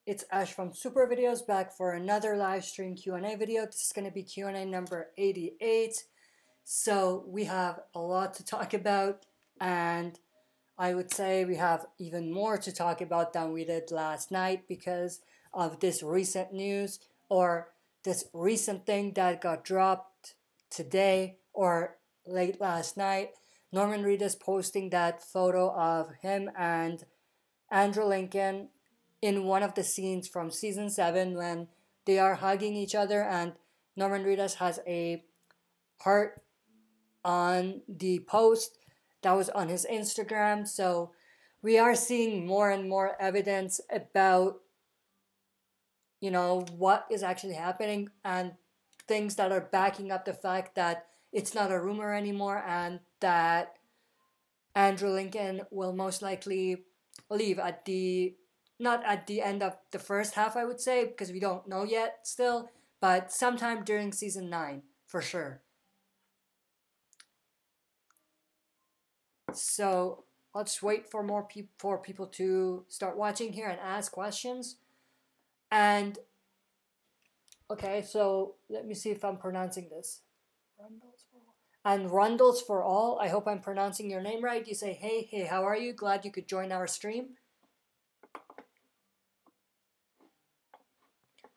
It's Ash from SuperVideos back for another live stream Q&A video. This is going to be Q&A number 88. So we have a lot to talk about, and I would say we have even more to talk about than we did last night because of this recent news or this recent thing that got dropped today or late last night. Norman Reedus posting that photo of him and Andrew Lincoln in one of the scenes from season 7 when they are hugging each other, and Norman Reedus has a heart on the post that was on his Instagram. So we are seeing more and more evidence about, you know, what is actually happening and things that are backing up the fact that it's not a rumor anymore and that Andrew Lincoln will most likely leave at not at the end of the first half, I would say, because we don't know yet still, but sometime during season 9 for sure. So let's wait for for people to start watching here and ask questions. And okay, so let me see if I'm pronouncing this. And Rundles for All, I hope I'm pronouncing your name right. You say, hey, how are you? Glad you could join our stream.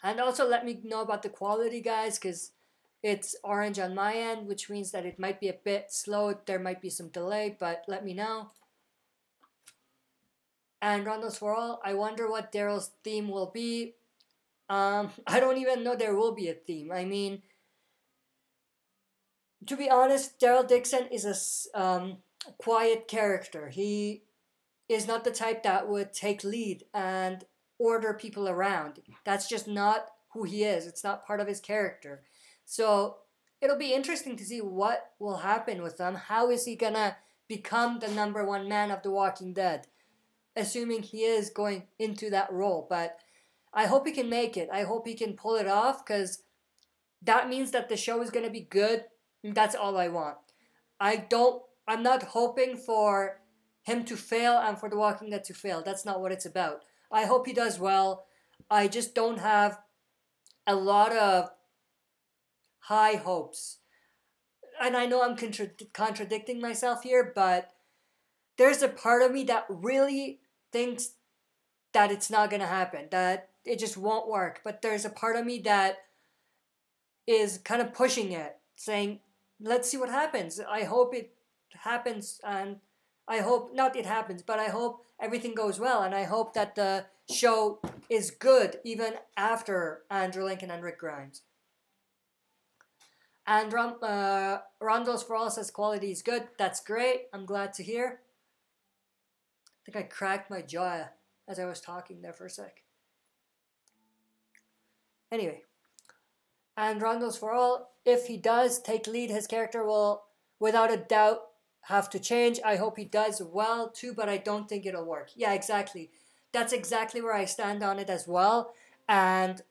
And also let me know about the quality, guys, because it's orange on my end, which means that it might be a bit slow. There might be some delay, but let me know. And Rundles for All, I wonder what Daryl's theme will be. I don't even know there will be a theme. I mean, to be honest, Daryl Dixon is a quiet character. He is not the type that would take lead and order people around. That's just not who he is. It's not part of his character. So it'll be interesting to see what will happen with him. How is he gonna become the #1 man of The Walking Dead? Assuming he is going into that role. But I hope he can make it. I hope he can pull it off, because that means that the show is gonna be good. That's all I want. I'm not hoping for him to fail and for The Walking Dead to fail. That's not what it's about. I hope he does well. I just don't have a lot of high hopes. And I know I'm contradicting myself here, but there's a part of me that really thinks that it's not going to happen, that it just won't work. But there's a part of me that is kind of pushing it, saying, let's see what happens. I hope it happens, and I hope not it happens, but I hope everything goes well, and I hope that the show is good even after Andrew Lincoln and Rick Grimes. And Rondos for All says quality is good. That's great. I'm glad to hear. I think I cracked my jaw as I was talking there for a sec. Anyway. And Rondos for All, if he does take lead, his character will, without a doubt, have to change. I hope he does well too, but I don't think it'll work. Yeah, exactly. That's exactly where I stand on it as well. And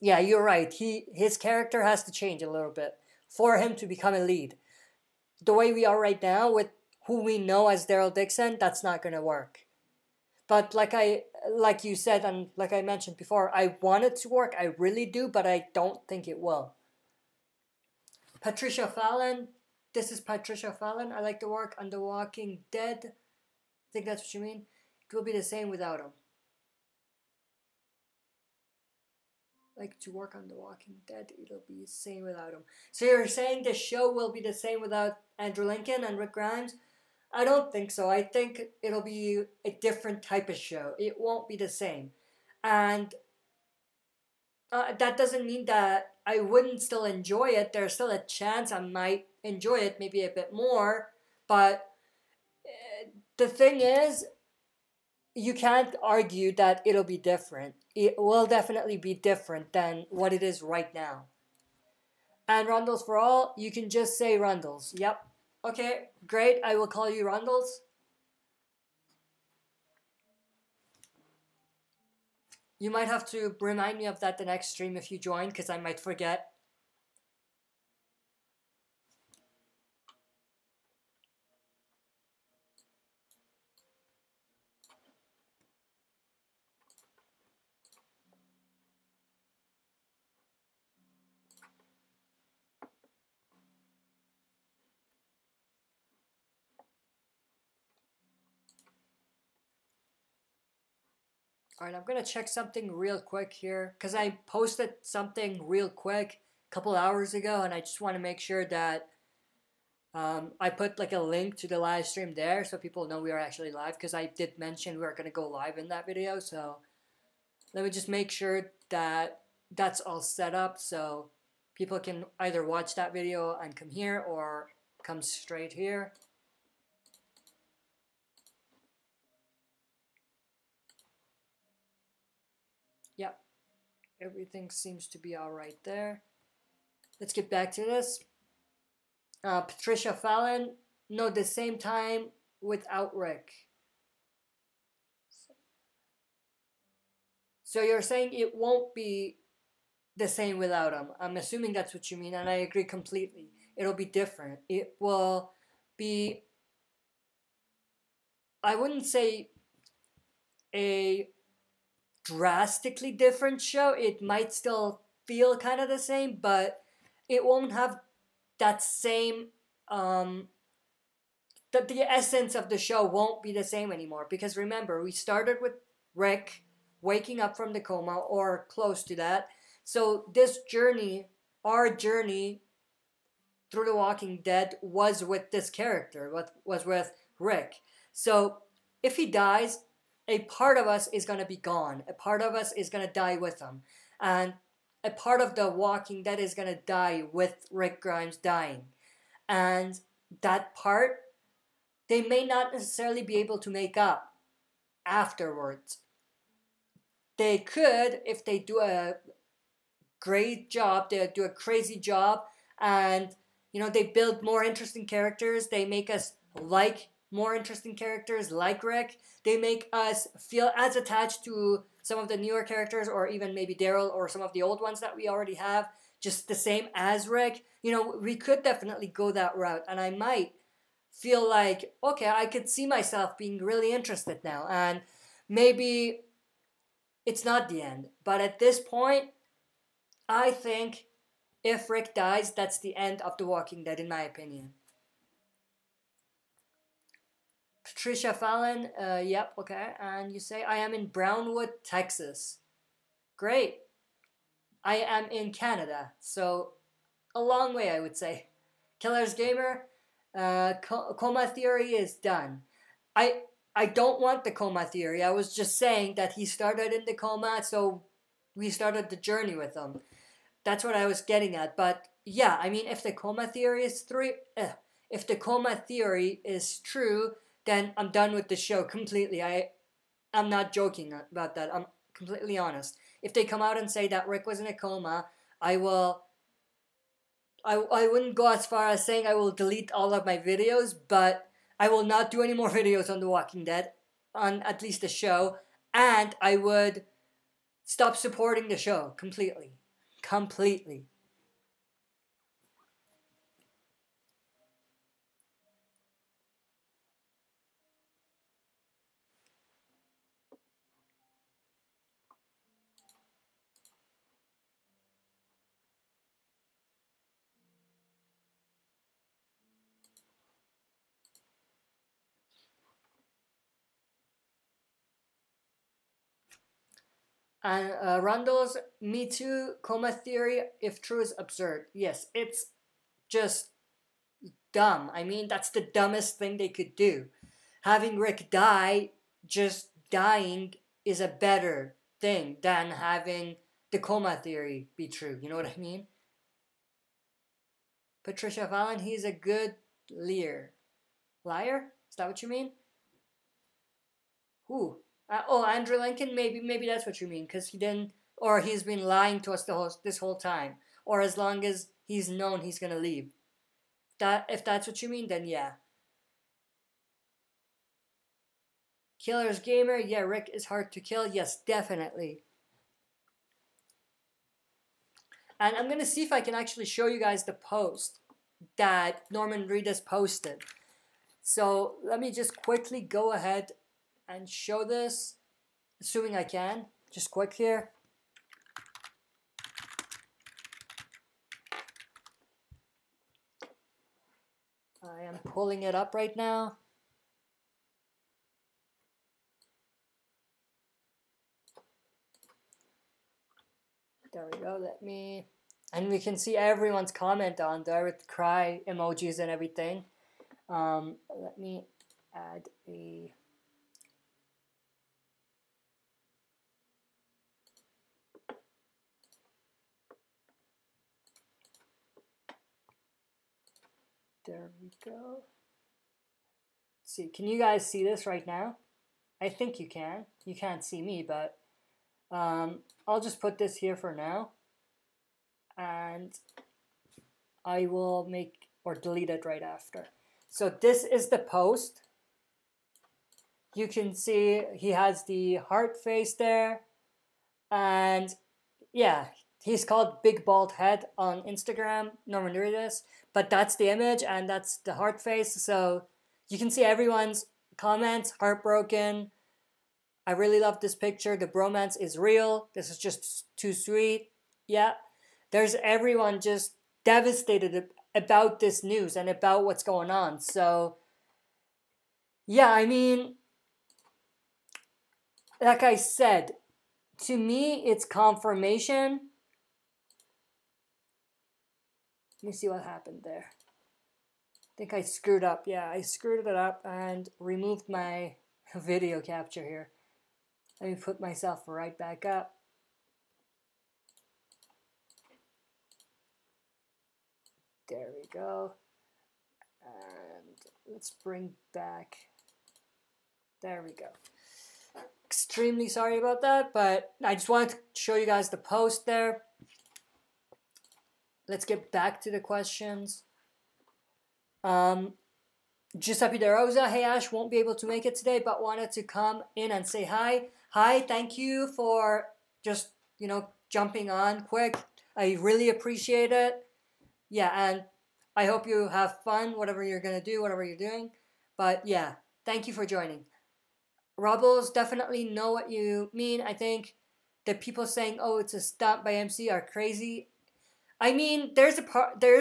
yeah, you're right. His character has to change a little bit for him to become a lead. The way we are right now with who we know as Daryl Dixon, that's not going to work. But like you said, and like I mentioned before, I want it to work. I really do, but I don't think it will. Patricia Fallon. This is Patricia Fallon. I like to work on The Walking Dead. I think that's what you mean. It will be the same without him. Like to work on The Walking Dead, it'll be the same without him. So you're saying the show will be the same without Andrew Lincoln and Rick Grimes? I don't think so. I think it'll be a different type of show. It won't be the same. And that doesn't mean that I wouldn't still enjoy it. There's still a chance I might enjoy it maybe a bit more. But the thing is, you can't argue that it'll be different. It will definitely be different than what it is right now. And Rundles for All, you can just say Rundles. Yep. Okay, great. I will call you Rundles. You might have to remind me of that the next stream if you join, because I might forget. Alright, I'm gonna check something real quick here, because I posted something real quick a couple hours ago, and I just want to make sure that I put like a link to the live stream there so people know we are actually live, because I did mention we are gonna go live in that video. So let me just make sure that that's all set up so people can either watch that video and come here or come straight here. Yep, everything seems to be all right there. Let's get back to this. Patricia Fallon, no, the same time without Rick. So you're saying it won't be the same without him. I'm assuming that's what you mean, and I agree completely. It'll be different. It will be, I wouldn't say a drastically different show. It might still feel kind of the same, but it won't have that same, the essence of the show won't be the same anymore. Because remember, we started with Rick waking up from the coma, or close to that. So this journey, our journey through The Walking Dead, was with this character, was with Rick. So if he dies, a part of us is going to be gone. A part of us is going to die with him. And a part of The Walking Dead is going to die with Rick Grimes dying. And that part, they may not necessarily be able to make up afterwards. They could, if they do a great job, they do a crazy job, and you know, they build more interesting characters, they make us like more interesting characters like Rick, they make us feel as attached to some of the newer characters, or even maybe Daryl or some of the old ones that we already have, just the same as Rick. You know, we could definitely go that route, and I might feel like, okay, I could see myself being really interested now, and maybe it's not the end. But at this point, I think if Rick dies, that's the end of The Walking Dead, in my opinion. Patricia Fallon, yep, okay. And you say, I am in Brownwood, Texas. Great. I am in Canada, so a long way, I would say. Killer's Gamer, Coma Theory is done. I don't want the Coma Theory. I was just saying that he started in the coma, so we started the journey with him. That's what I was getting at. But yeah, I mean, if the Coma Theory is if the Coma Theory is true, then I'm done with the show completely. I'm not joking about that. I'm completely honest. If they come out and say that Rick was in a coma, I wouldn't go as far as saying I will delete all of my videos, but I will not do any more videos on The Walking Dead, on at least the show, and I would stop supporting the show completely. Completely. And Randall's Me Too, Coma Theory, if true, is absurd. Yes, it's just dumb. I mean, that's the dumbest thing they could do. Having Rick die, just dying, is a better thing than having the Coma Theory be true. You know what I mean? Patricia Fallon, he's a good liar. Liar? Is that what you mean? Who? Oh, Andrew Lincoln. Maybe that's what you mean, because he didn't, or he's been lying to us this whole time, or as long as he's known he's gonna leave. If that's what you mean, then yeah. Killer's Gamer. Yeah, Rick is hard to kill. Yes, definitely. And I'm gonna see if I can actually show you guys the post that Norman Reedus posted. So let me just quickly go ahead and show this, assuming I can. Just quick here. I am pulling it up right now. go. Let me... And we can see everyone's comment on there with cry emojis and everything. Let me add a... There we go. Let's see, can you guys see this right now? I think you can. You can't see me, but I'll just put this here for now. And I will make or delete it right after. So this is the post. You can see he has the heart face there. And yeah, he's called Big Bald Head on Instagram, Norman Reedus. But that's the image and that's the heart face. So you can see everyone's comments, heartbroken. I really love this picture. The bromance is real. This is just too sweet. Yeah. There's everyone just devastated about this news and about what's going on. So, yeah, I mean, like I said, to me, it's confirmation. Let me see what happened there. I think I screwed up. Yeah, I screwed it up and removed my video capture here. Let me put myself right back up. There we go. And let's bring back. There we go. Extremely sorry about that, but I just wanted to show you guys the post there. Let's get back to the questions. Giuseppe De Rosa, hey Ash, won't be able to make it today, but wanted to come in and say hi. Hi, thank you for just, jumping on quick. I really appreciate it. Yeah, and I hope you have fun, whatever you're going to do, whatever you're doing. But yeah, thank you for joining. Rebels definitely know what you mean. I think the people saying, oh, it's a stunt by MC are crazy. I mean, there's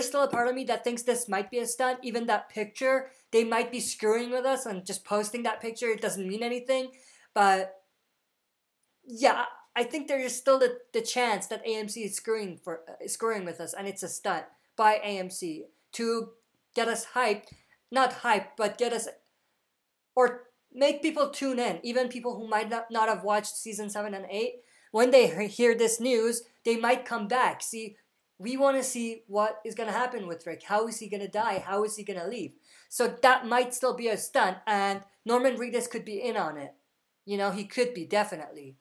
still a part of me that thinks this might be a stunt. Even that picture, they might be screwing with us and just posting that picture. It doesn't mean anything. But yeah, I think there is still the chance that AMC is screwing with us, and it's a stunt by AMC to get us hyped, not hyped, but get us, or make people tune in, even people who might not have watched season 7 and 8. When they hear this news, they might come back. See, we want to see what is going to happen with Rick. How is he going to die? How is he going to leave? So that might still be a stunt, and Norman Reedus could be in on it. He could be, definitely.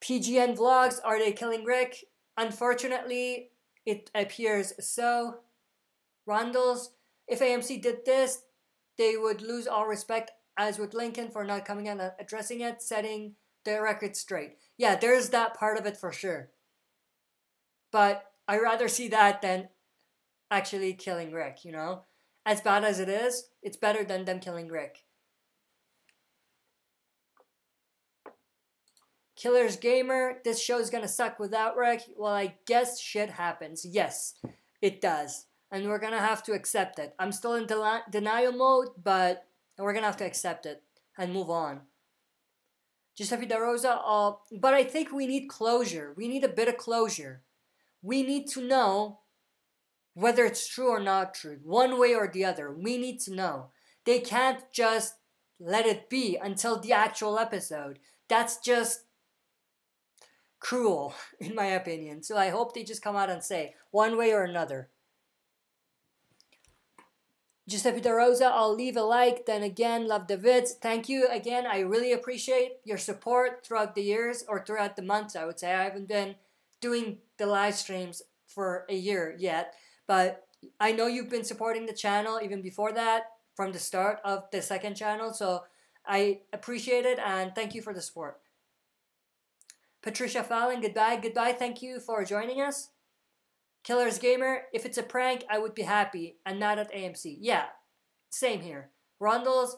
PGN Vlogs, are they killing Rick? Unfortunately, it appears so. Rondels, if AMC did this, they would lose all respect, as with Lincoln, for not coming out and addressing it, setting the record straight. Yeah, there's that part of it for sure. But I'd rather see that than actually killing Rick, As bad as it is, it's better than them killing Rick. Killer's Gamer, this show is gonna suck without Rick. Well, I guess shit happens. Yes, it does. And we're gonna have to accept it. I'm still in denial mode, but we're gonna have to accept it and move on. Giuseppe De Rosa, but I think we need closure. We need a bit of closure. We need to know whether it's true or not true. One way or the other. We need to know. They can't just let it be until the actual episode. That's just cruel, in my opinion. So I hope they just come out and say, one way or another. Giuseppe De Rosa, I'll leave a like. Then again, love the vids. Thank you again. I really appreciate your support throughout the years, or throughout the months, I would say. I haven't been doing the live streams for a year yet, but I know you've been supporting the channel even before that, from the start of the second channel. So I appreciate it, and thank you for the support. Patricia Fallon, goodbye. Goodbye, thank you for joining us. Killer's Gamer, if it's a prank, I would be happy, and not at AMC. Yeah, same here. Rondels,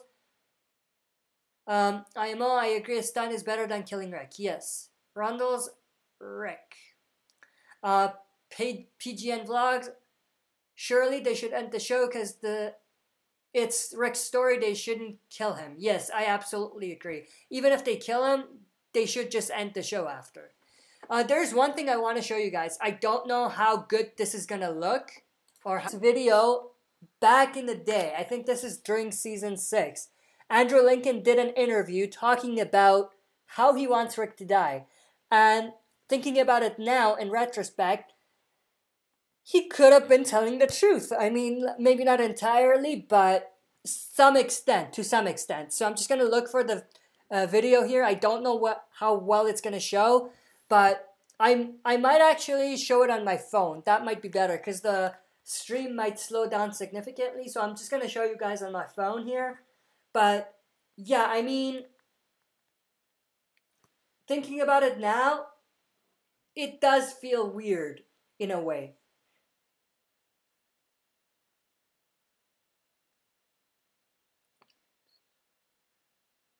IMO, I agree, a stunt is better than killing Rick. Yes. Rondels, Rick. PGN Vlogs, surely they should end the show because it's Rick's story, they shouldn't kill him. Yes, I absolutely agree. Even if they kill him, they should just end the show after. There's one thing I want to show you guys. I don't know how good this is gonna look, or how this video back in the day. I think this is during season 6. Andrew Lincoln did an interview talking about how he wants Rick to die, and thinking about it now in retrospect, he could have been telling the truth. I mean, maybe not entirely, but to some extent. So I'm just gonna look for the video here. I don't know how well it's gonna show, but I might actually show it on my phone. That might be better because the stream might slow down significantly. So I'm just gonna show you guys on my phone here. But yeah, I mean, thinking about it now, it does feel weird in a way.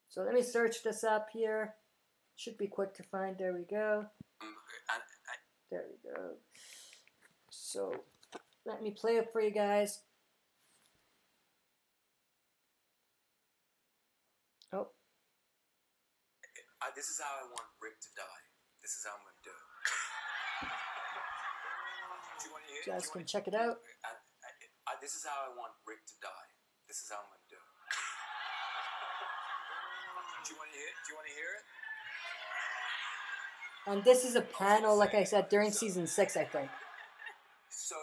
So let me search this up here. Should be quick to find. There we go. There we go. So let me play it for you guys. Oh. This is how I want Rick to die. This is how I'm going to do it. Do you want to hear? You guys can check it out. This is how I want Rick to die. This is how I'm going to do it. Do you want to hear? Do you want to hear it? And this is a panel, like I said, during season 6, I think. So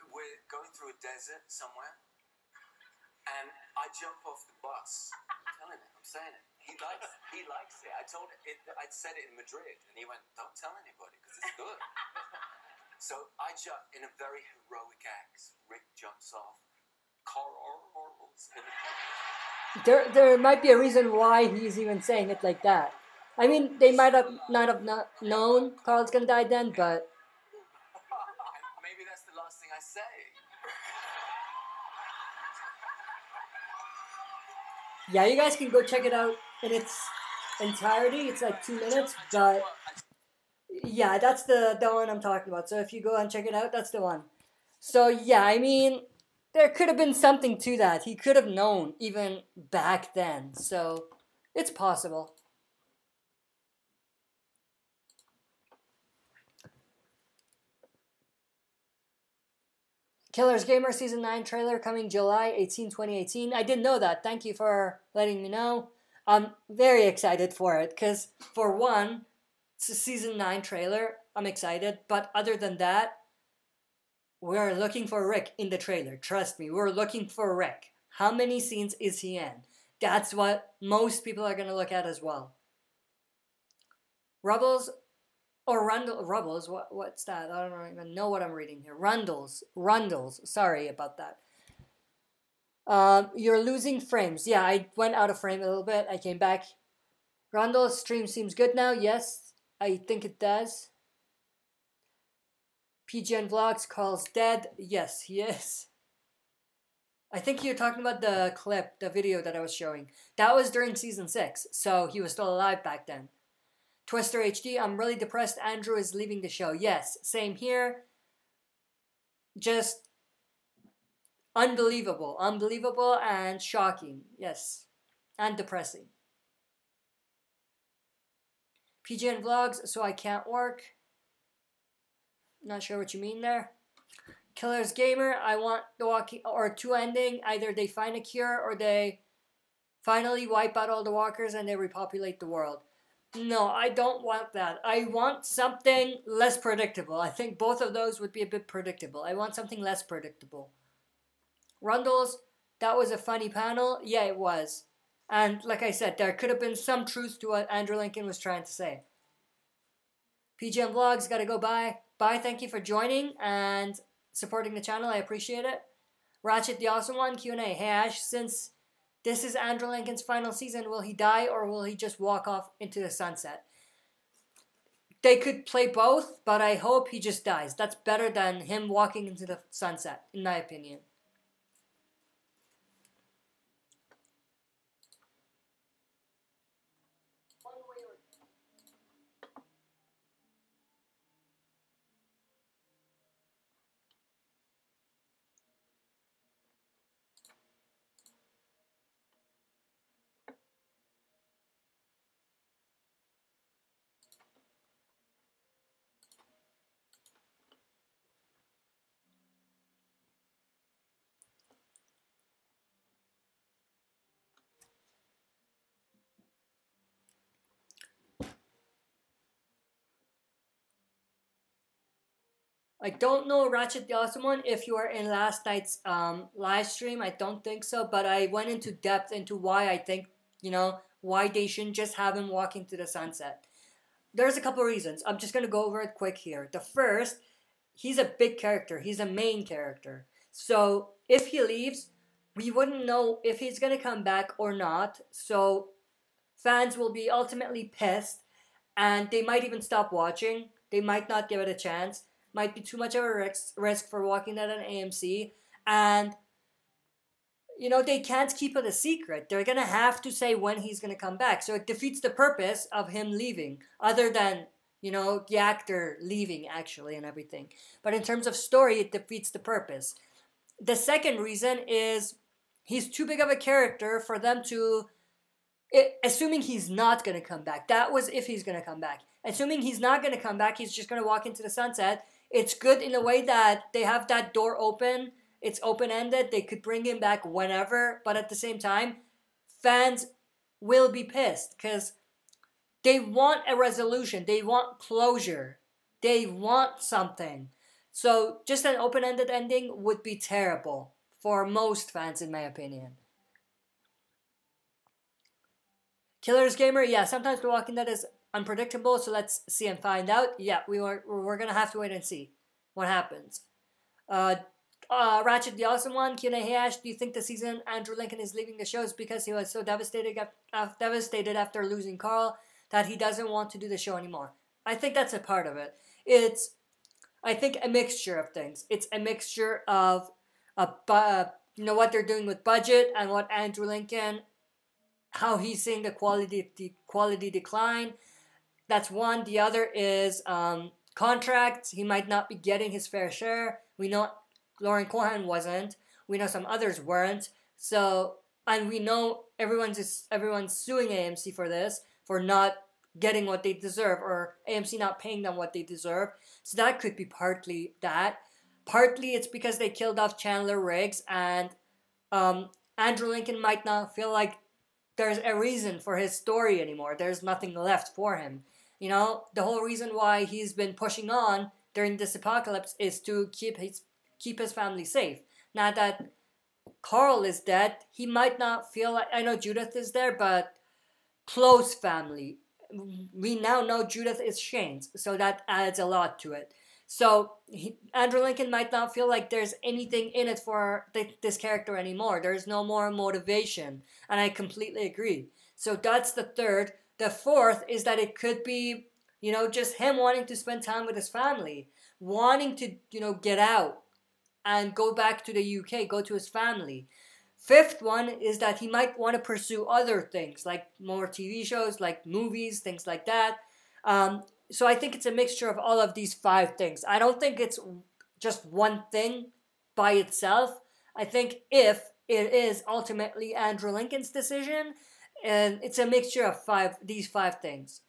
we're going through a desert somewhere, and I jump off the bus. I'm telling him, I'm saying it. He likes it. I'd said it in Madrid, and he went, "Don't tell anybody because it's good." So I jump in a very heroic act. Rick jumps off. There might be a reason why he's even saying it like that. I mean, they might have not known Carl's gonna die then, but maybe that's the last thing I say. Yeah, you guys can go check it out in its entirety. It's like 2 minutes, but yeah, that's the one I'm talking about. So if you go and check it out, that's the one. So yeah, I mean, there could have been something to that. He could have known even back then. So it's possible. Killer's Gamer Season 9 trailer coming July 18, 2018. I didn't know that. Thank you for letting me know. I'm very excited for it because, for one, it's a Season 9 trailer. I'm excited. But other than that, we're looking for Rick in the trailer. Trust me, we're looking for Rick. How many scenes is he in? That's what most people are going to look at as well. Rubbles... Or Rubbles, what's that? I don't even know what I'm reading here. Rundles, sorry about that. You're losing frames. Yeah, I went out of frame a little bit. I came back. Rundle's stream seems good now. Yes, I think it does. PGN Vlogs calls dead. Yes, he is. I think you're talking about the clip, the video that I was showing. That was during season 6, so he was still alive back then. Twister HD, I'm really depressed Andrew is leaving the show. Yes, same here. Just unbelievable. Unbelievable and shocking. Yes. And depressing. PGN Vlogs, so I can't work. Not sure what you mean there. Killer's Gamer, I want the walking or 2 ending. Either they find a cure or they finally wipe out all the walkers and they repopulate the world. No, I don't want that. I want something less predictable. I think both of those would be a bit predictable. I want something less predictable. Rundles, that was a funny panel. Yeah, it was. And like I said, there could have been some truth to what Andrew Lincoln was trying to say. PGM Vlogs, gotta go bye. Bye, thank you for joining and supporting the channel. I appreciate it. Ratchet the Awesome One, Q&A. Hey Ash, since this is Andrew Lincoln's final season, will he die or will he just walk off into the sunset? They could play both, but I hope he just dies. That's better than him walking into the sunset, in my opinion. I don't know, Ratchet the Awesome One, if you were in last night's live stream. I don't think so, but I went into depth into why I think, why they shouldn't just have him walk into the sunset. There's a couple reasons. I'm just going to go over it quick here. The first, he's a big character. He's a main character. So if he leaves, we wouldn't know if he's going to come back or not. So fans will be ultimately pissed, and they might even stop watching. They might not give it a chance. Might be too much of a risk for Walking Dead on AMC. And, they can't keep it a secret. They're going to have to say when he's going to come back. So it defeats the purpose of him leaving, other than, the actor leaving, actually, and everything. But in terms of story, it defeats the purpose. The second reason is he's too big of a character for them to... assuming he's not going to come back. That was if he's going to come back. Assuming he's not going to come back, he's just going to walk into the sunset. It's good in a way that they have that door open. It's open-ended. They could bring him back whenever. But at the same time, fans will be pissed because they want a resolution. They want closure. They want something. So just an open-ended ending would be terrible for most fans, in my opinion. Killer's Gamer, yeah, sometimes The Walking Dead is unpredictable, so let's see and find out. Yeah, we're gonna have to wait and see what happens. Ratchet the Awesome One, Q&A, hey Ash, do you think the season Andrew Lincoln is leaving the show is because he was so devastated after losing Carl that he doesn't want to do the show anymore? I think that's a part of it. It's, I think, a mixture of things. It's a mixture of, what they're doing with budget and what Andrew Lincoln, how he's seeing the quality decline. That's one. The other is contracts. He might not be getting his fair share. We know Lauren Cohan wasn't. We know some others weren't. So, and we know everyone's suing AMC for this, for not getting what they deserve, or AMC not paying them what they deserve. So that could be partly that. Partly it's because they killed off Chandler Riggs, and Andrew Lincoln might not feel like there's a reason for his story anymore. There's nothing left for him. The whole reason why he's been pushing on during this apocalypse is to keep his family safe. Now that Carl is dead, he might not feel like... I know Judith is there, but close family. We now know Judith is Shane's, so that adds a lot to it. So Andrew Lincoln might not feel like there's anything in it for this character anymore. There's no more motivation, and I completely agree. So that's the third. The fourth is that it could be, just him wanting to spend time with his family, wanting to, get out and go back to the UK, go to his family. Fifth one is that he might want to pursue other things, like more TV shows, like movies, things like that. So I think it's a mixture of all of these 5 things. I don't think it's just one thing by itself. I think if it is ultimately Andrew Lincoln's decision, and it's a mixture of these 5 things.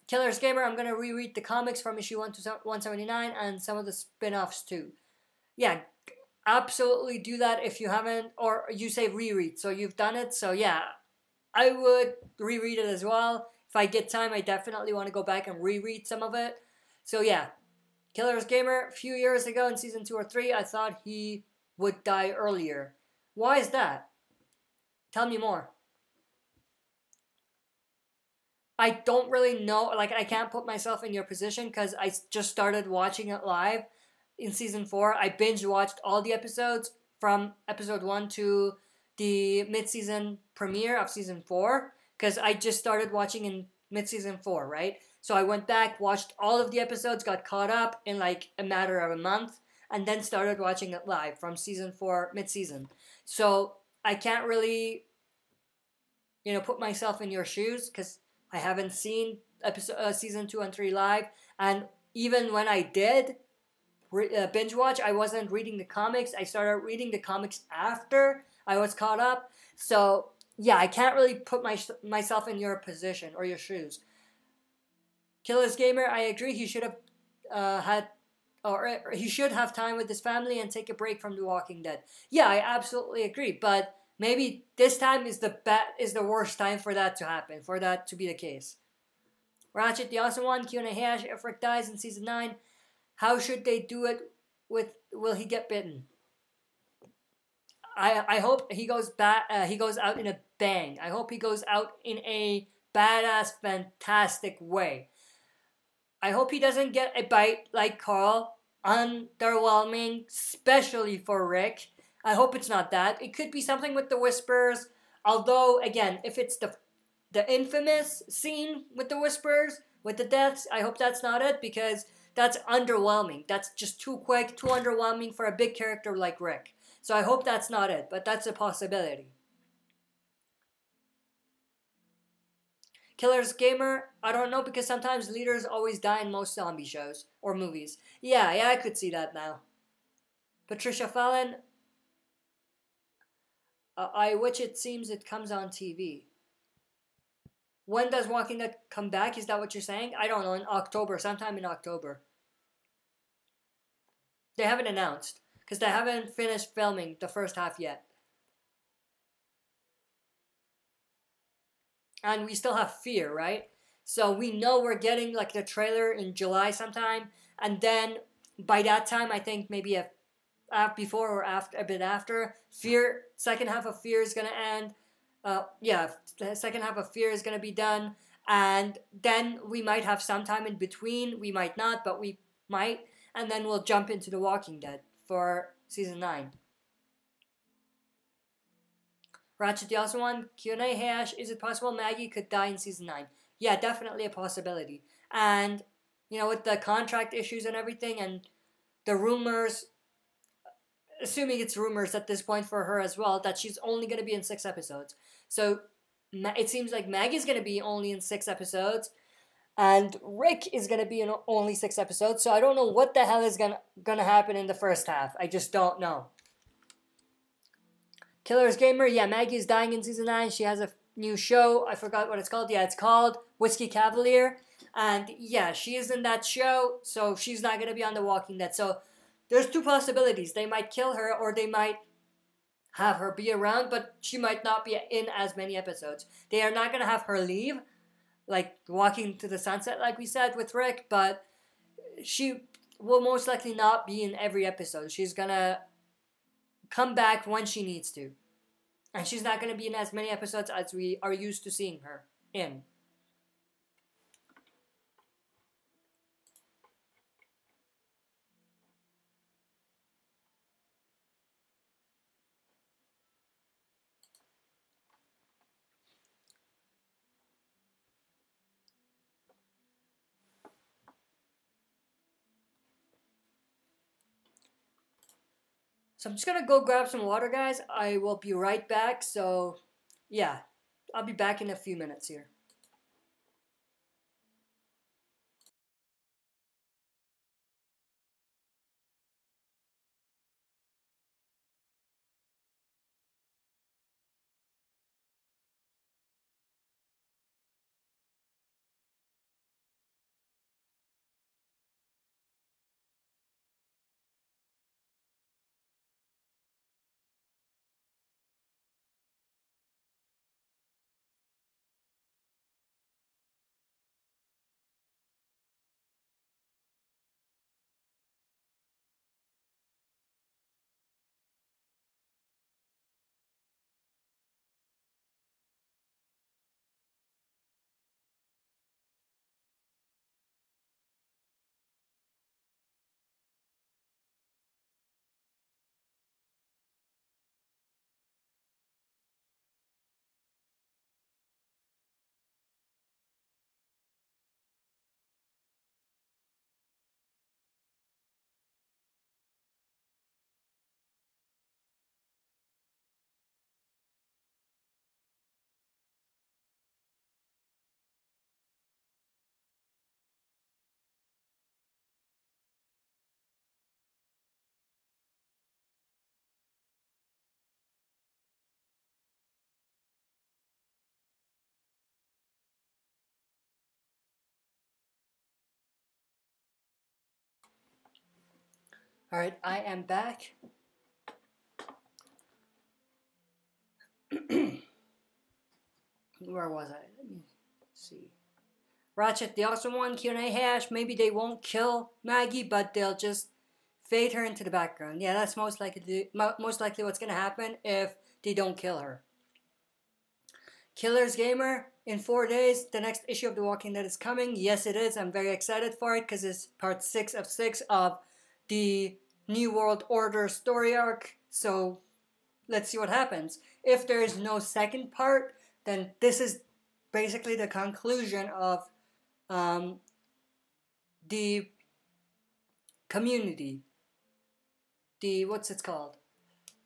Killer's Gamer, I'm going to reread the comics from issue 1 to 179 and some of the spin-offs too. Yeah, absolutely do that if you haven't, or you say reread, so you've done it. So yeah, I would reread it as well. If I get time, I definitely want to go back and reread some of it. So yeah, Killer's Gamer, a few years ago in season 2 or 3, I thought he would die earlier. Why is that? Tell me more. I don't really know, I can't put myself in your position because I just started watching it live in season 4. I binge watched all the episodes from episode 1 to the mid-season premiere of season 4 because I just started watching in mid-season 4, right? So I went back, watched all of the episodes, got caught up in a matter of a month, and then started watching it live from season 4 mid-season. So I can't really, put myself in your shoes because I haven't seen season 2 and 3 live, and even when I did binge watch, I wasn't reading the comics. I started reading the comics after I was caught up. So yeah, I can't really put myself in your position or your shoes. Killer's Gamer, I agree. He should have he should have time with his family and take a break from The Walking Dead. Yeah, I absolutely agree. But maybe this time is the worst time for that to happen, for that to be the case. Ratchet the Awesome One, Q&A hash, if Rick dies in season 9, how should they do it will he get bitten? I hope he goes out in a bang. I hope he goes out in a badass, fantastic way. I hope he doesn't get a bite like Carl. Underwhelming, especially for Rick. I hope it's not that. It could be something with the whispers. Although, again, if it's the infamous scene with the whispers, with the deaths, I hope that's not it, because that's underwhelming. That's just too quick, too underwhelming for a big character like Rick. So I hope that's not it, but that's a possibility. Killer's Gamer, I don't know, because sometimes leaders always die in most zombie shows or movies. Yeah, I could see that now. Patricia Fallon, which it seems it comes on TV. When does Walking Dead come back? Is that what you're saying? I don't know, in October, sometime in October. They haven't announced, because they haven't finished filming the first half yet. And we still have Fear, right? So we know we're getting like the trailer in July sometime, and then by that time, I think maybe before or after, a bit after, Fear, second half of Fear is gonna end. The second half of Fear is gonna be done, and then we might have some time in between. We might not, but we might, and then we'll jump into The Walking Dead for season 9. Ratchet the Awesome One, Q&A hash, is it possible Maggie could die in season 9? Yeah, definitely a possibility. And, you know, with the contract issues and everything, and the rumors, assuming it's rumors at this point for her as well, that she's only going to be in 6 episodes. So, it seems like Maggie's going to be only in 6 episodes, and Rick is going to be in only 6 episodes, so I don't know what the hell is going to happen in the first half. I just don't know. Killer's Gamer, yeah, Maggie's dying in season 9. She has a new show. I forgot what it's called. Yeah, it's called Whiskey Cavalier. And yeah, she is in that show, so she's not going to be on The Walking Dead. So there's 2 possibilities. They might kill her, or they might have her be around, but she might not be in as many episodes. They are not going to have her leave, like Walking to the Sunset, like we said with Rick, but she will most likely not be in every episode. She's going to come back when she needs to. And she's not going to be in as many episodes as we are used to seeing her in. So I'm just going to go grab some water, guys. I will be right back. So, yeah, I'll be back in a few minutes here. All right, I am back. where was I? Let me see. Ratchet, the awesome one, Q&A hash. Maybe they won't kill Maggie, but they'll just fade her into the background. Yeah, that's most likely what's gonna happen if they don't kill her. Killers Gamer, in 4 days, the next issue of The Walking Dead is coming. Yes, it is. I'm very excited for it because it's part 6 of 6 of the New World Order story arc. So let's see what happens. If there is no second part, then this is basically the conclusion of the community. What's it called?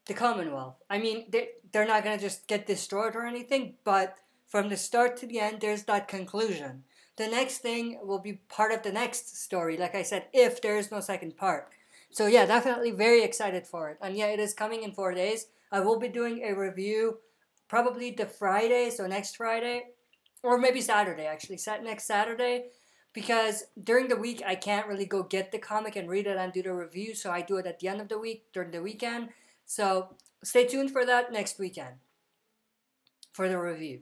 The Commonwealth. I mean, they're not going to just get destroyed or anything, but from the start to the end, there's that conclusion. The next thing will be part of the next story, like I said, if there is no second part. So yeah, definitely very excited for it. And yeah, it is coming in 4 days. I will be doing a review probably the Friday, so next Friday, or maybe Saturday actually, next Saturday, because during the week I can't really go get the comic and read it and do the review, so I do it at the end of the week, during the weekend. So stay tuned for that next weekend for the review.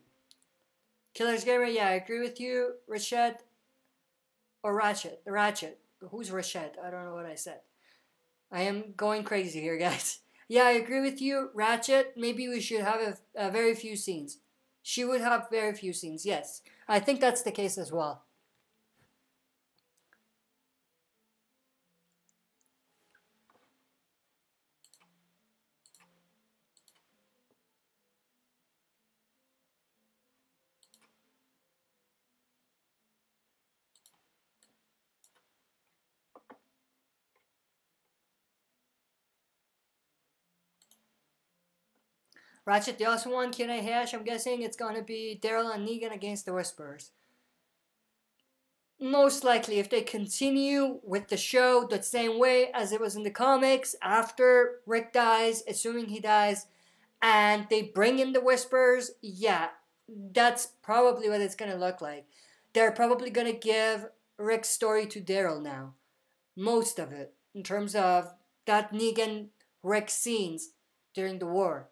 Killers Gamer, yeah, I agree with you. Ratchet. Who's Ratchet? I don't know what I said. I am going crazy here, guys. Yeah, I agree with you. Ratchet, maybe we should have a very few scenes. She would have very few scenes, yes. I think that's the case as well. Ratchet the Awesome One, Q&A hash, I'm guessing it's going to be Daryl and Negan against the Whisperers. Most likely, if they continue with the show the same way as it was in the comics, after Rick dies, assuming he dies, and they bring in the Whisperers, yeah, that's probably what it's going to look like. They're probably going to give Rick's story to Daryl now. Most of it, in terms of that Negan-Rick scenes during the war.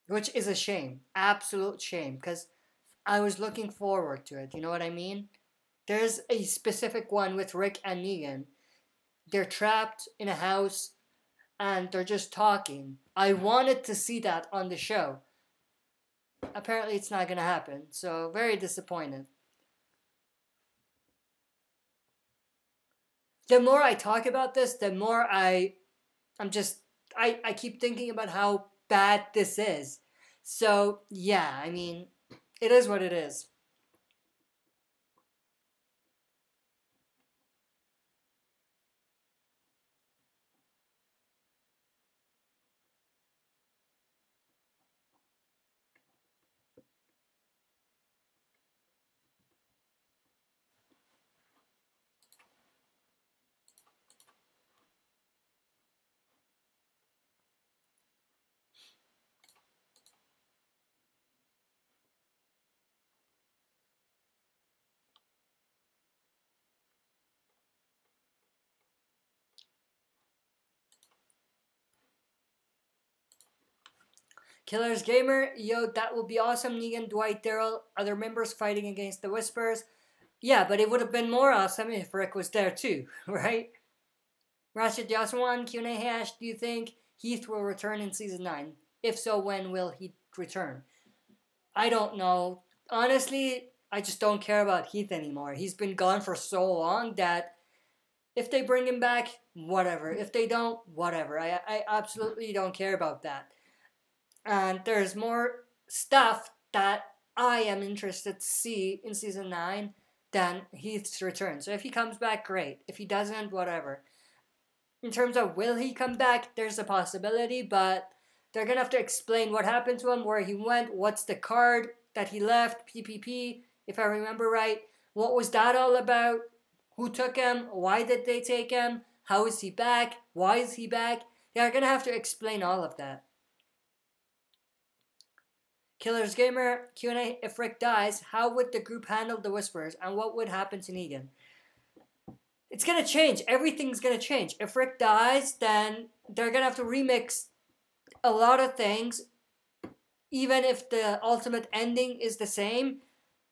Which is a shame. Absolute shame. Because I was looking forward to it. You know what I mean? There's a specific one with Rick and Negan. They're trapped in a house and they're just talking. I wanted to see that on the show. Apparently it's not going to happen. So very disappointed. The more I talk about this, the more I keep thinking about how bad this is. So, yeah, I mean, it is what it is. Killers Gamer, yo, that would be awesome. Negan, Dwight, Daryl, other members fighting against the Whispers. Yeah, but it would have been more awesome if Rick was there too, right? Ratchet the Awesome One, Q&A hash, do you think Heath will return in Season 9? If so, when will he return? I don't know. Honestly, I just don't care about Heath anymore. He's been gone for so long that if they bring him back, whatever. If they don't, whatever. I absolutely don't care about that. And there's more stuff that I am interested to see in Season 9 than Heath's return. So if he comes back, great. If he doesn't, whatever. In terms of will he come back, there's a possibility, but they're going to have to explain what happened to him, where he went, what's the card that he left, PPP, if I remember right. What was that all about? Who took him? Why did they take him? How is he back? Why is he back? They're going to have to explain all of that. Killers Gamer, Q&A, if Rick dies, how would the group handle the Whisperers and what would happen to Negan? It's going to change. Everything's going to change. If Rick dies, then they're gonna have to remix a lot of things, even if the ultimate ending is the same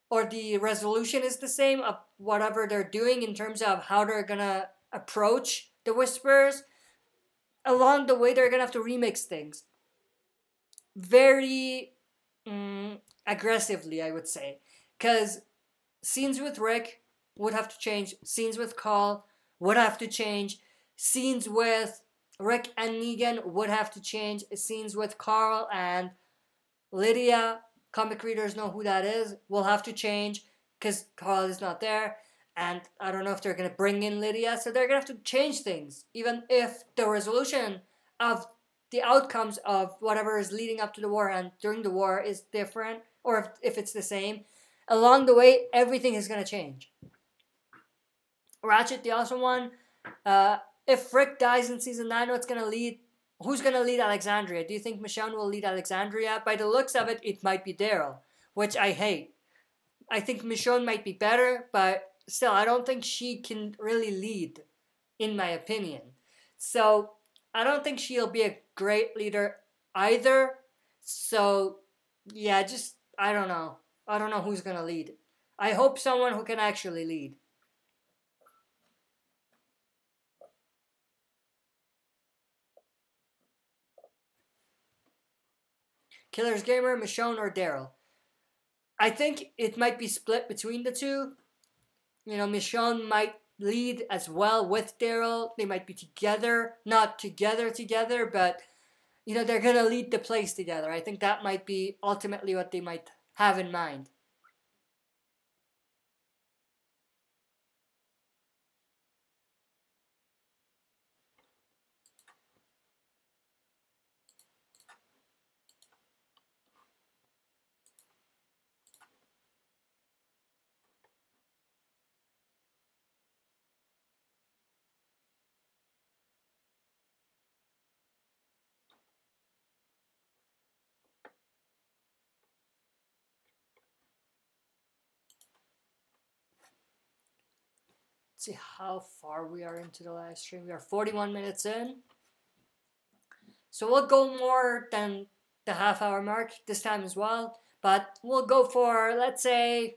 or the resolution is the same of whatever they're doing in terms of how they're gonna approach the Whisperers. Along the way, they're gonna have to remix things very aggressively, I would say, because scenes with Rick would have to change, scenes with Carl would have to change, scenes with Rick and Negan would have to change, scenes with Carl and Lydia, comic readers know who that is, will have to change because Carl is not there, and I don't know if they're going to bring in Lydia, so they're going to have to change things, even if the resolution of the outcomes of whatever is leading up to the war and during the war is different, or if it's the same. Along the way, everything is going to change. Ratchet, the awesome one, if Rick dies in season 9, who's going to lead Alexandria? Do you think Michonne will lead Alexandria? By the looks of it, it might be Daryl, which I hate. I think Michonne might be better, but still, I don't think she can really lead, in my opinion. So, I don't think she'll be a great leader either. So, yeah, just, I don't know. I don't know who's going to lead. I hope someone who can actually lead. Killer's Gamer, Michonne, or Daryl. I think it might be split between the two. You know, Michonne might lead as well with Daryl. They might be together, not together, but, you know, they're going to lead the place together. I think that might be ultimately what they might have in mind. See how far we are into the live stream. We are 41 minutes in. So we'll go more than the half-hour mark this time as well. But we'll go for, let's say,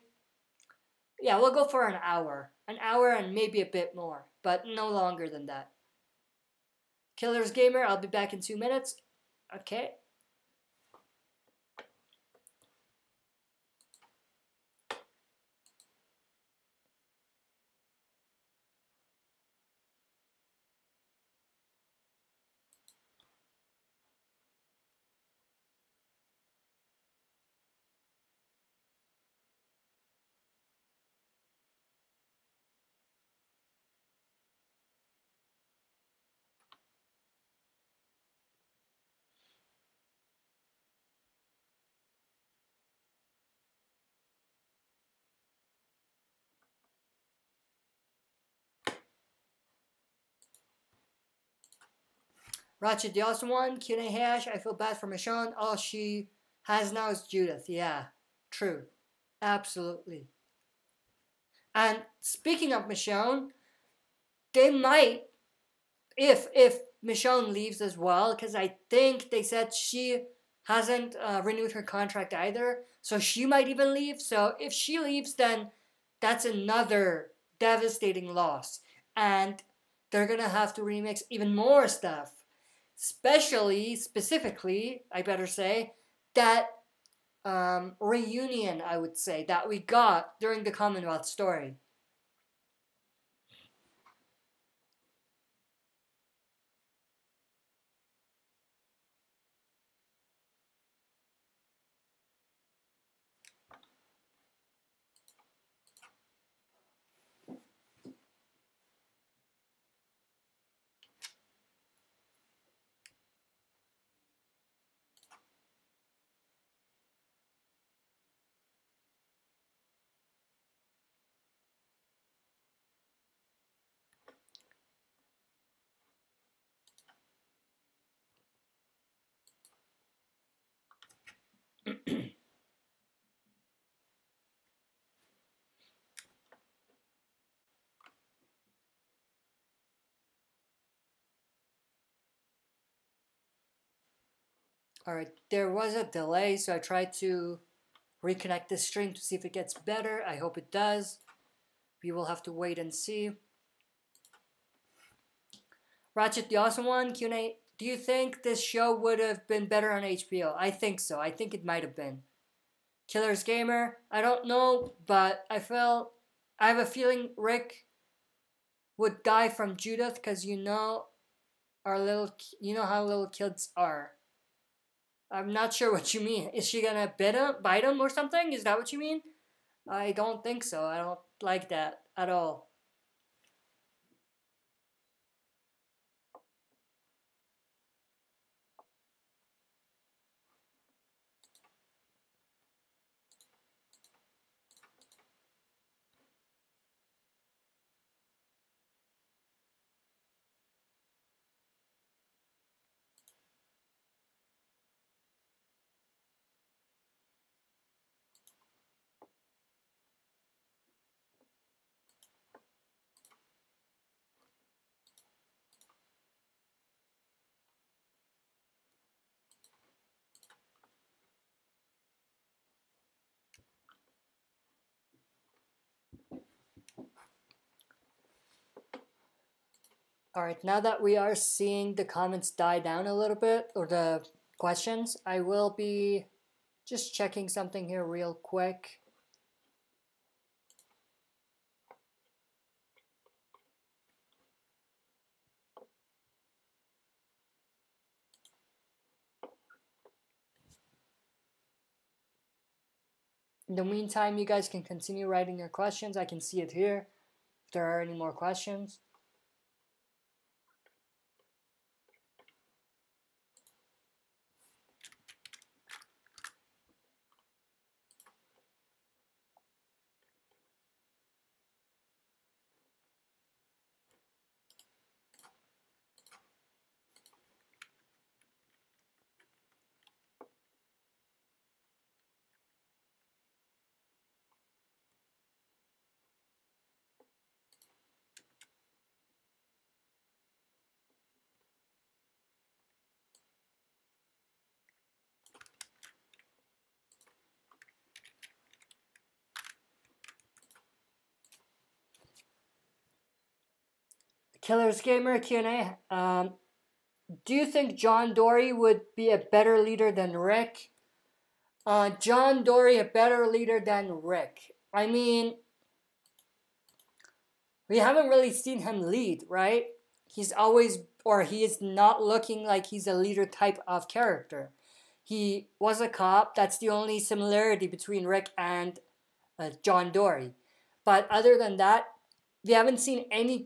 yeah, we'll go for an hour. An hour and maybe a bit more, but no longer than that. Killer's Gamer, I'll be back in 2 minutes. Okay. Ratchet the Awesome One, Q&A Hash, I feel bad for Michonne. All she has now is Judith. Yeah, true. Absolutely. And speaking of Michonne, they might, if Michonne leaves as well, because I think they said she hasn't renewed her contract either, so she might even leave. So if she leaves, then that's another devastating loss. And they're going to have to remix even more stuff. Specifically, I better say, that reunion, I would say, that we got during the Commonwealth story. Alright, there was a delay, so I tried to reconnect this stream to see if it gets better. I hope it does. We will have to wait and see. Ratchet the Awesome One, Q&A, do you think this show would have been better on HBO? I think so. I think it might have been. Killer's Gamer, I don't know, but I have a feeling Rick would die from Judith, because you know how little kids are. I'm not sure what you mean. Is she gonna bite him or something? Is that what you mean? I don't think so. I don't like that at all. Alright, now that we are seeing the comments die down a little bit, or the questions, I will be just checking something here real quick. In the meantime, you guys can continue writing your questions. I can see it here if there are any more questions. Killer's Gamer Q&A. Do you think John Dory would be a better leader than Rick? John Dory a better leader than Rick? I mean, we haven't really seen him lead, right? He is not looking like he's a leader type of character. He was a cop. That's the only similarity between Rick and John Dory. But other than that, we haven't seen any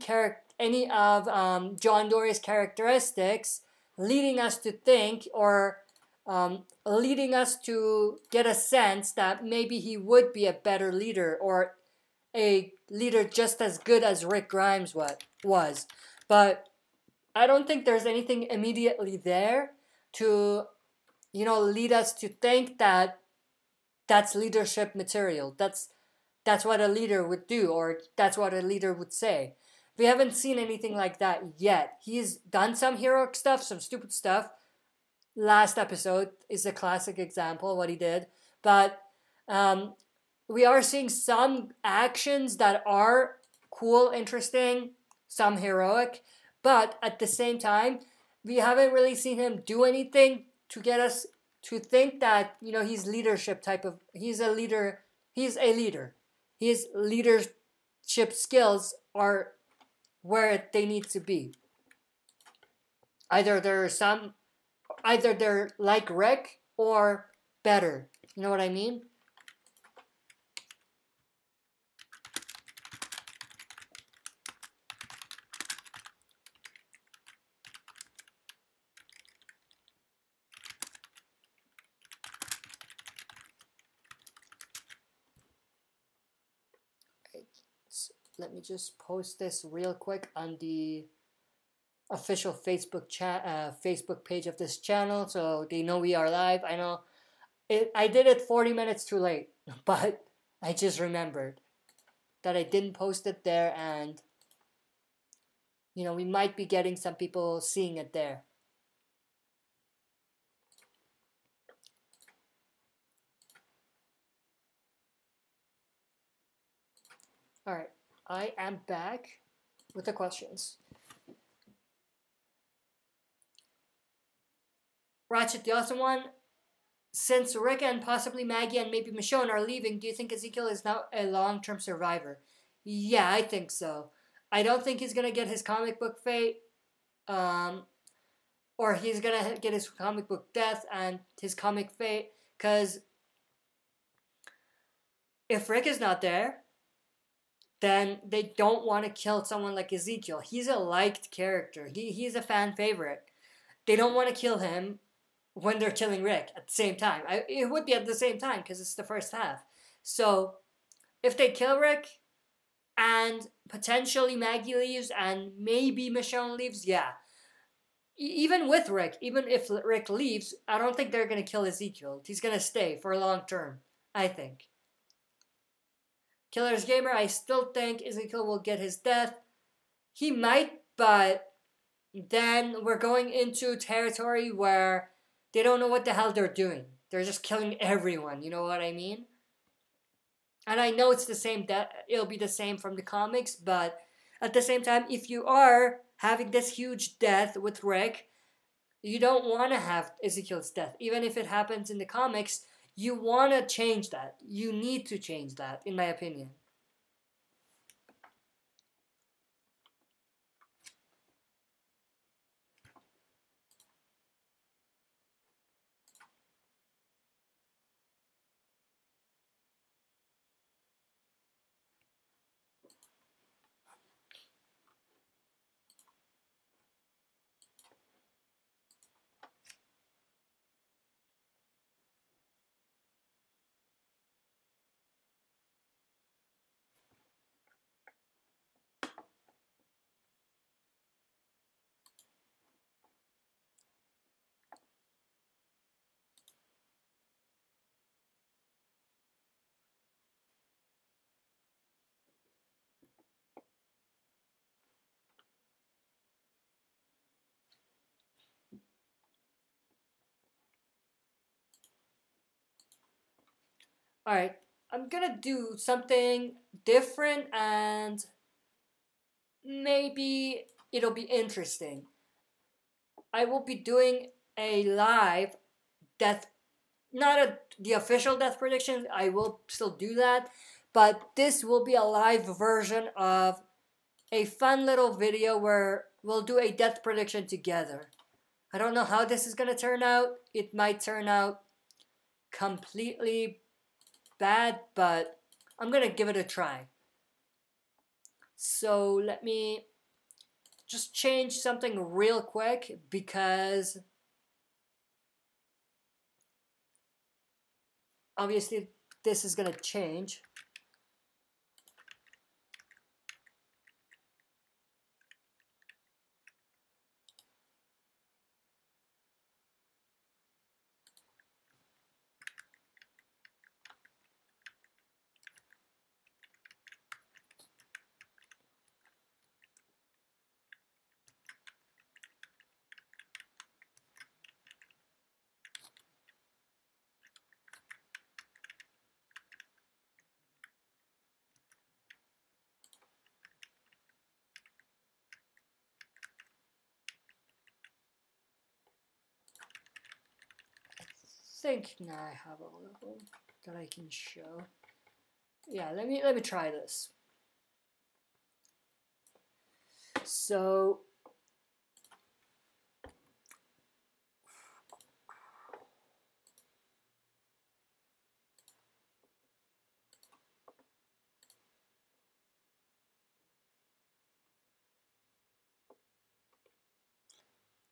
of John Dory's characteristics leading us to think, or leading us to get a sense that maybe he would be a better leader, or a leader just as good as Rick Grimes was. But I don't think there's anything immediately there to, lead us to think that that's leadership material. That's what a leader would do, or that's what a leader would say. We haven't seen anything like that yet. He's done some heroic stuff, some stupid stuff. Last episode is a classic example of what he did. But we are seeing some actions that are cool, interesting, some heroic. But at the same time, we haven't really seen him do anything to get us to think that, he's leadership type of... He's a leader. His leadership skills are where they need to be. Either they're like Rick or better. You know what I mean? Let me just post this real quick on the official Facebook page of this channel, so they know we are live. I know I did it 40 minutes too late, but I just remembered that I didn't post it there, and we might be getting some people seeing it there. Alright, I am back with the questions. Ratchet, the awesome one. Since Rick and possibly Maggie and maybe Michonne are leaving, do you think Ezekiel is now a long-term survivor? Yeah, I think so. I don't think he's gonna get his comic book fate, or he's gonna get his comic book death and his comic fate, because if Rick is not there, then they don't want to kill someone like Ezekiel. He's a liked character. He's a fan favorite. They don't want to kill him when they're killing Rick at the same time. It would be at the same time because it's the first half. So if they kill Rick and potentially Maggie leaves and maybe Michonne leaves, yeah. Even with Rick, even if Rick leaves, I don't think they're going to kill Ezekiel. He's going to stay for a long term, I think. Killer's Gamer, I still think Ezekiel will get his death. He might, but then we're going into territory where they don't know what the hell they're doing. They're just killing everyone, you know what I mean? And I know it's the same death, it'll be the same from the comics, but at the same time, if you are having this huge death with Rick, you don't want to have Ezekiel's death. Even if it happens in the comics, you want to change that. You need to change that, in my opinion. Alright, I'm gonna do something different and maybe it'll be interesting. I will be doing a live death, not the official death prediction, I will still do that, but this will be a live version of a fun little video where we'll do a death prediction together. I don't know how this is gonna turn out. It might turn out completely bad, but I'm gonna give it a try. So let me just change something real quick because obviously this is gonna change. I think now I have a little that I can show. Yeah, let me try this. So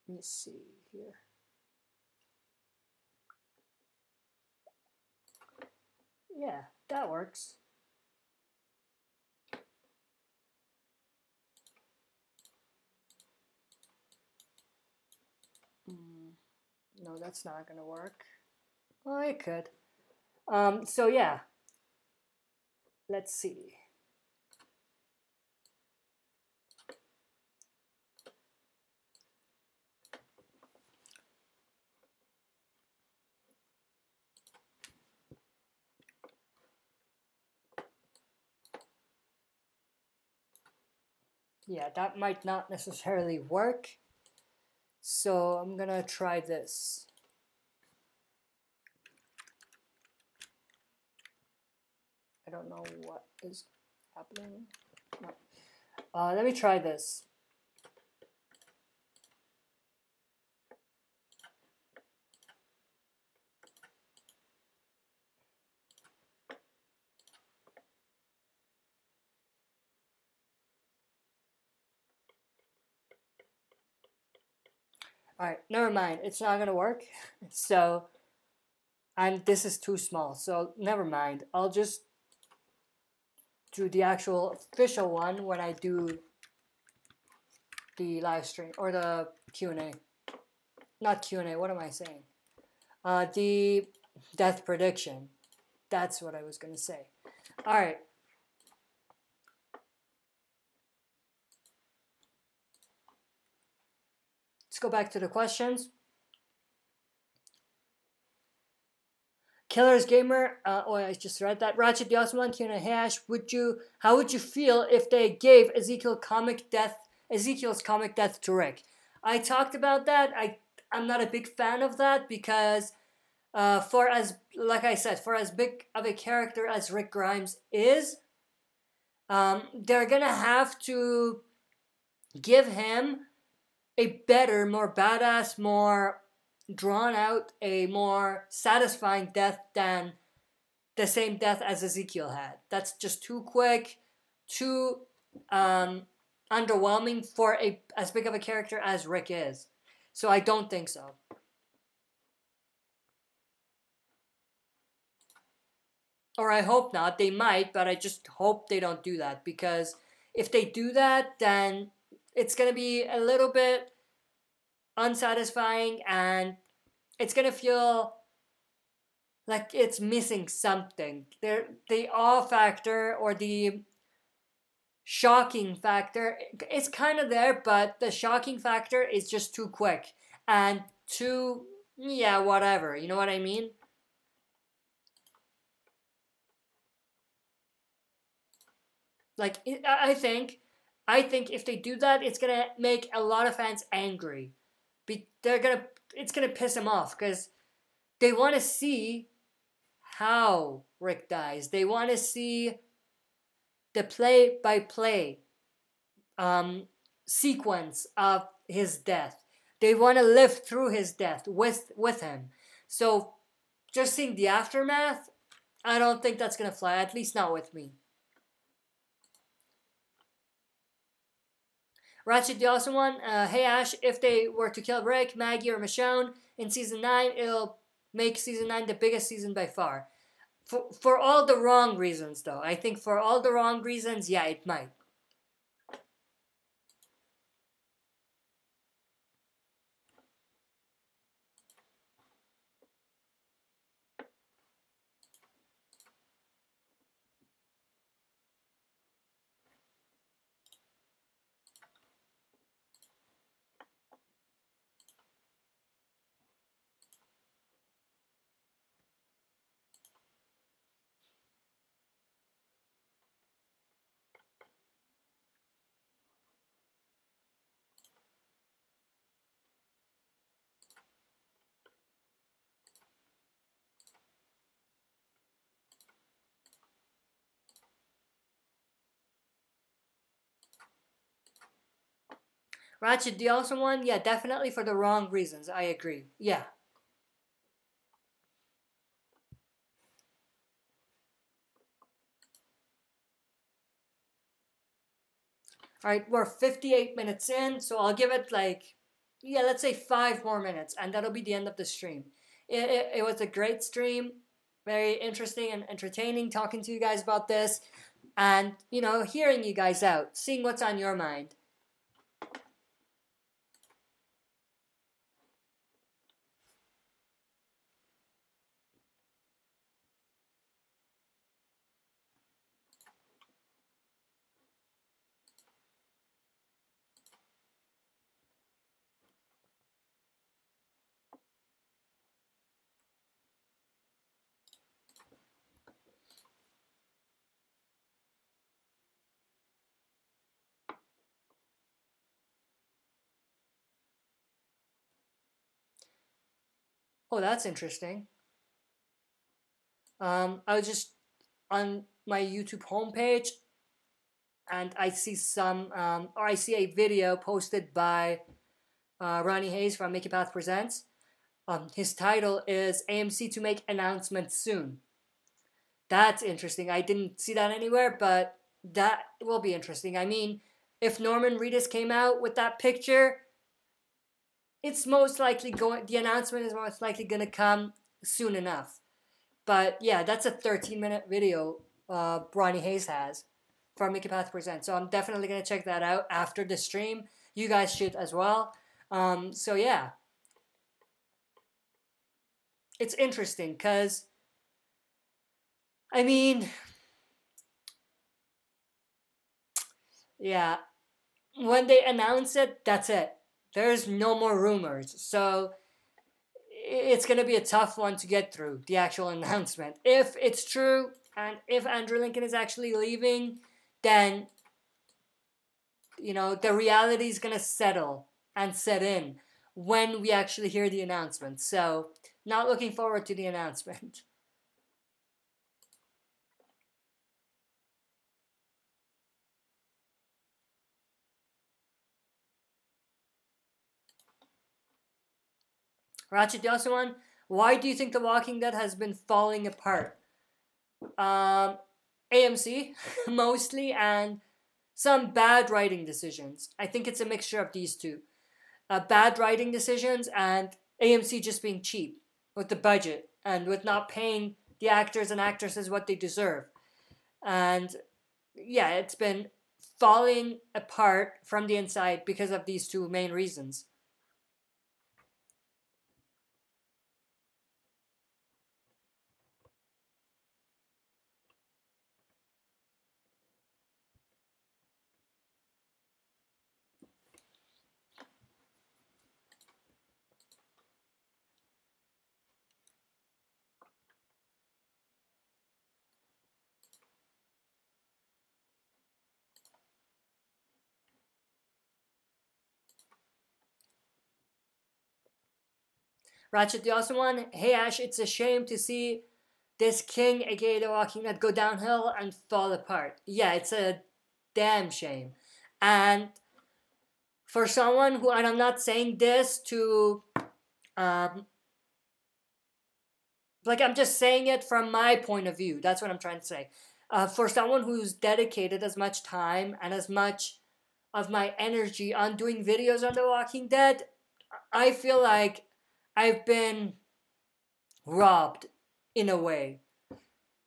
let me see here. Yeah, that works. No, that's not gonna work. Oh, it could. So yeah. Let's see. Yeah, that might not necessarily work. So I'm gonna try this. I don't know what is happening. No. Let me try this. Alright, never mind. It's not gonna work. So, and this is too small. So, never mind. I'll just do the actual official one when I do the live stream or the Q&A. Not Q&A, what am I saying? The death prediction. That's what I was gonna say. Alright. Let's go back to the questions. Killers Gamer, oh, I just read that. Ratchet the Awesome One, Q&A Hash. How would you feel if they gave Ezekiel's comic death to Rick? I talked about that. I'm not a big fan of that because, like I said, for as big of a character as Rick Grimes is, they're gonna have to give him a better, more badass, more drawn out, a more satisfying death than the same death as Ezekiel had. That's just too quick, too underwhelming for as big of a character as Rick is. So I don't think so. Or I hope not. They might, but I just hope they don't do that, because if they do that, then it's going to be a little bit unsatisfying and it's going to feel like it's missing something. The awe factor or the shocking factor, it's kind of there, but the shocking factor is just too quick and too, yeah, whatever. You know what I mean? Like, I think if they do that, it's gonna make a lot of fans angry. It's gonna piss them off because they want to see how Rick dies. They want to see the play-by-play sequence of his death. They want to live through his death with him. So just seeing the aftermath, I don't think that's gonna fly. At least not with me. Ratchet the Awesome One, hey Ash, if they were to kill Rick, Maggie, or Michonne in Season 9, it'll make Season 9 the biggest season by far. For all the wrong reasons, though. I think for all the wrong reasons, yeah, it might. Ratchet the Awesome One, yeah, definitely for the wrong reasons. I agree. Yeah. Alright, we're 58 minutes in, so I'll give it like, yeah, let's say 5 more minutes, and that'll be the end of the stream. It was a great stream, very interesting and entertaining talking to you guys about this, and, you know, hearing you guys out, seeing what's on your mind. Oh, that's interesting. I was just on my YouTube homepage, and I see I see a video posted by Ronnie Hayes from Mickey Path Presents. His title is AMC to make announcements soon. That's interesting. I didn't see that anywhere, but that will be interesting. I mean, if Norman Reedus came out with that picture, it's most likely the announcement is most likely going to come soon enough. But yeah, that's a 13-minute video Ronnie Hayes has from Mickey Path Presents. So I'm definitely going to check that out after the stream. You guys should as well. So yeah. It's interesting because, I mean, yeah, when they announce it, that's it. There's no more rumors. So it's going to be a tough one to get through, the actual announcement. If it's true, and if Andrew Lincoln is actually leaving, then, you know, the reality is going to settle and set in when we actually hear the announcement. So, not looking forward to the announcement. Ratchet the also one, why do you think The Walking Dead has been falling apart? AMC, mostly, and some bad writing decisions. I think it's a mixture of these two. Bad writing decisions and AMC just being cheap with the budget and with not paying the actors and actresses what they deserve. And yeah, it's been falling apart from the inside because of these two main reasons. Ratchet the Awesome One, hey Ash, it's a shame to see this King, aka The Walking Dead, go downhill and fall apart. Yeah, it's a damn shame. And for someone who, and I'm not saying this to, like, I'm just saying it from my point of view. That's what I'm trying to say. For someone who's dedicated as much time and as much of my energy on doing videos on The Walking Dead, I feel like I've been robbed in a way.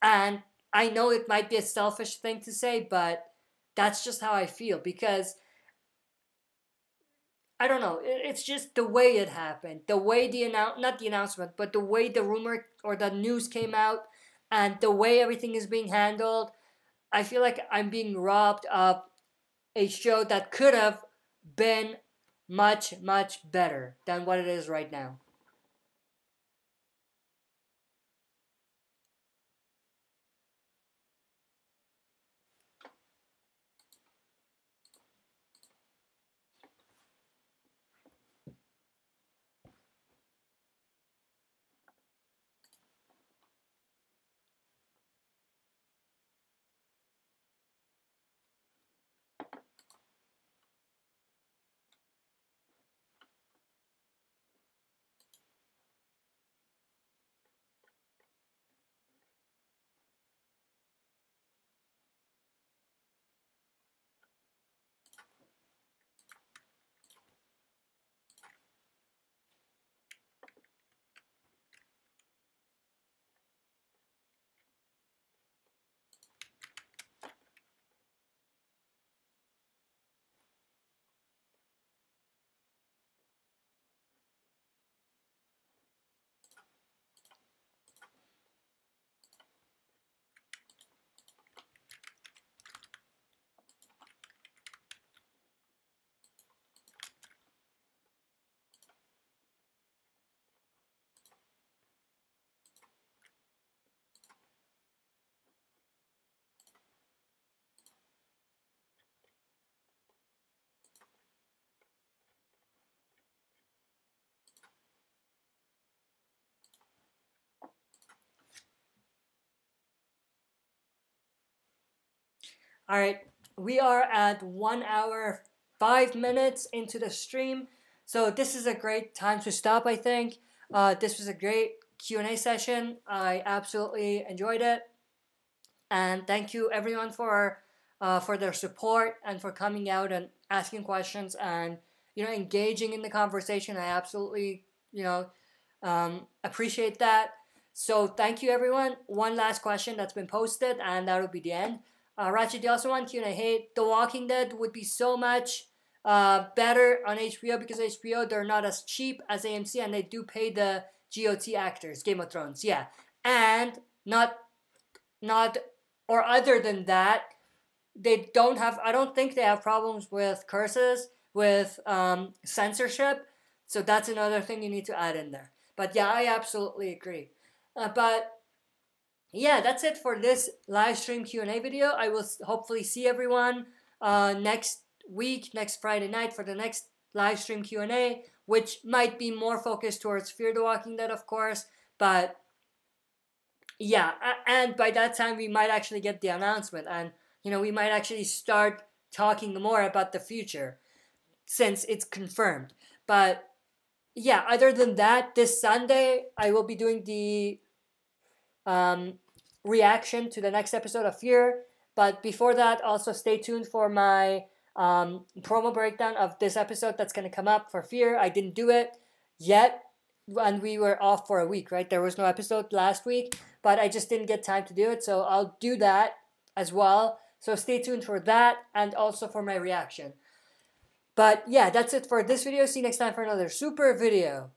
And I know it might be a selfish thing to say, but that's just how I feel because I don't know. It's just the way it happened, the way not the announcement, but the way the rumor or the news came out, and the way everything is being handled. I feel like I'm being robbed of a show that could have been much, much better than what it is right now. Alright, we are at 1 hour 5 minutes into the stream, so this is a great time to stop, I think. This was a great Q&A session. I absolutely enjoyed it. And thank you everyone for their support and for coming out and asking questions and, you know, engaging in the conversation. I absolutely, you know, appreciate that. So thank you everyone. One last question that's been posted, and that'll be the end. Ratchet, the also one Q&A. Hey, The Walking Dead would be so much better on HBO because HBO, they're not as cheap as AMC, and they do pay the GOT actors. Game of Thrones, yeah. And not or other than that, they don't have, I don't think they have problems with curses, with censorship. So that's another thing you need to add in there. But yeah, I absolutely agree. But yeah, that's it for this live stream Q&A video. I will hopefully see everyone next week, next Friday night for the next live stream Q&A, which might be more focused towards Fear the Walking Dead, of course. But yeah, and by that time we might actually get the announcement, and you know, we might actually start talking more about the future since it's confirmed. But yeah, other than that, this Sunday I will be doing the reaction to the next episode of Fear. But before that, also stay tuned for my promo breakdown of this episode that's going to come up for Fear. I didn't do it yet, and we were off for a week, right? There was no episode last week, but I just didn't get time to do it, so I'll do that as well. So stay tuned for that, and also for my reaction. But yeah, that's it for this video. See you next time for another super video.